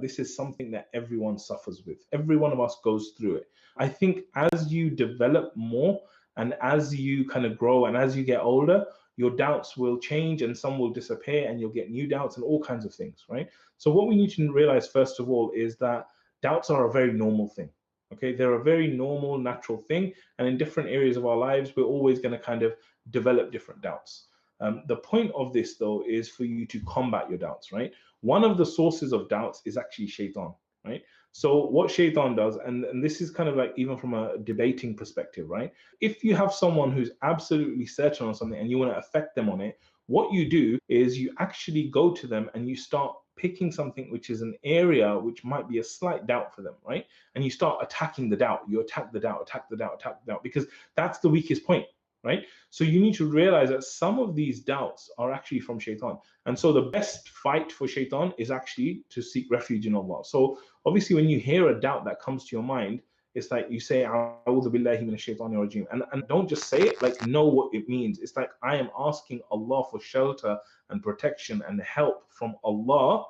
this is something that everyone suffers with. Every one of us goes through it. I think as you develop more and as you kind of grow and as you get older, your doubts will change and some will disappear and you'll get new doubts and all kinds of things, right? So what we need to realize, first of all, is that doubts are a very normal thing. Okay, they're a very normal, natural thing. And in different areas of our lives, we're always going to kind of develop different doubts. The point of this, though, is for you to combat your doubts, right? One of the sources of doubts is actually shaitan, right? So what shaitan does, and this is kind of like even from a debating perspective, right? If you have someone who's absolutely certain on something and you want to affect them on it, what you do is you actually go to them and you start picking something which is an area which might be a slight doubt for them, right? And you start attacking the doubt. You attack the doubt, attack the doubt, attack the doubt, because that's the weakest point, right? So you need to realize that some of these doubts are actually from shaitan. And so the best fight for shaitan is actually to seek refuge in Allah. So obviously when you hear a doubt that comes to your mind, it's like you say, A'udhu billahi minash shaitanir rajim. And don't just say it, like know what it means. It's like I am asking Allah for shelter and protection and help from Allah,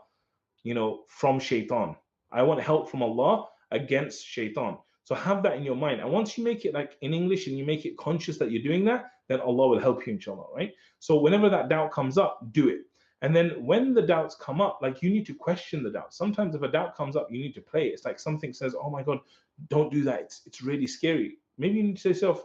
from shaitan. I want help from Allah against shaitan. So have that in your mind. And once you make it like in English and you make it conscious that you're doing that, then Allah will help you, inshallah, right? So whenever that doubt comes up, do it. And then when the doubts come up, like you need to question the doubt. Sometimes if a doubt comes up, you need to play it. It's like something says, oh my God, don't do that. It's really scary. Maybe you need to say to yourself,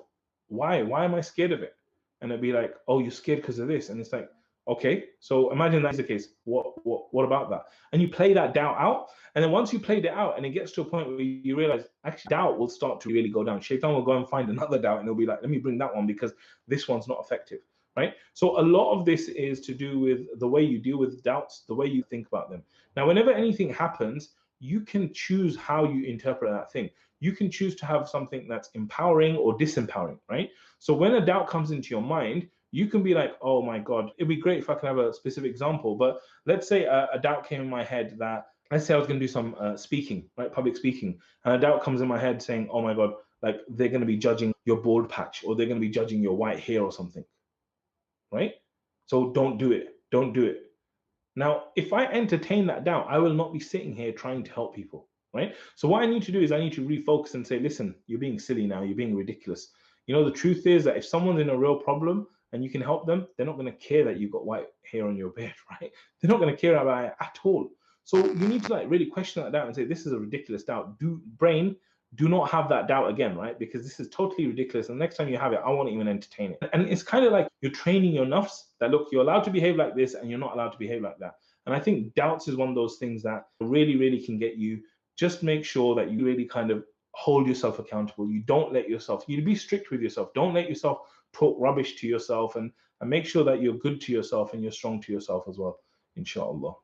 why? Why am I scared of it? And it'll be like, oh, you're scared because of this. And it's like, okay, so imagine that's the case. What about that? And you play that doubt out. And then once you played it out and it gets to a point where you realize actually doubt will start to really go down. Shaitan will go and find another doubt and it'll be like, let me bring that one because this one's not effective. Right? So a lot of this is to do with the way you deal with doubts, the way you think about them. Now, whenever anything happens, you can choose how you interpret that thing. You can choose to have something that's empowering or disempowering, right? So when a doubt comes into your mind, you can be like, oh my God, it'd be great if I could have a specific example. But let's say a doubt came in my head that, let's say I was going to do some speaking, right? Public speaking. And a doubt comes in my head saying, oh my God, like they're going to be judging your bald patch or they're going to be judging your white hair or something. Right? So don't do it. Don't do it. Now, if I entertain that doubt, I will not be sitting here trying to help people. Right? So what I need to do is I need to refocus and say, listen, you're being silly now. You're being ridiculous. The truth is that if someone's in a real problem and you can help them, they're not going to care that you've got white hair on your beard, right? They're not going to care about it at all. So you need to really question that doubt and say, this is a ridiculous doubt. Do not have that doubt again, right? Because this is totally ridiculous. And next time you have it, I won't even entertain it. And it's kind of like you're training your nafs that, look, you're allowed to behave like this and you're not allowed to behave like that. And I think doubts is one of those things that really, really can get you. Just make sure that you really kind of hold yourself accountable. You don't let yourself, you be strict with yourself. Don't let yourself talk rubbish to yourself and make sure that you're good to yourself and you're strong to yourself as well, inshallah.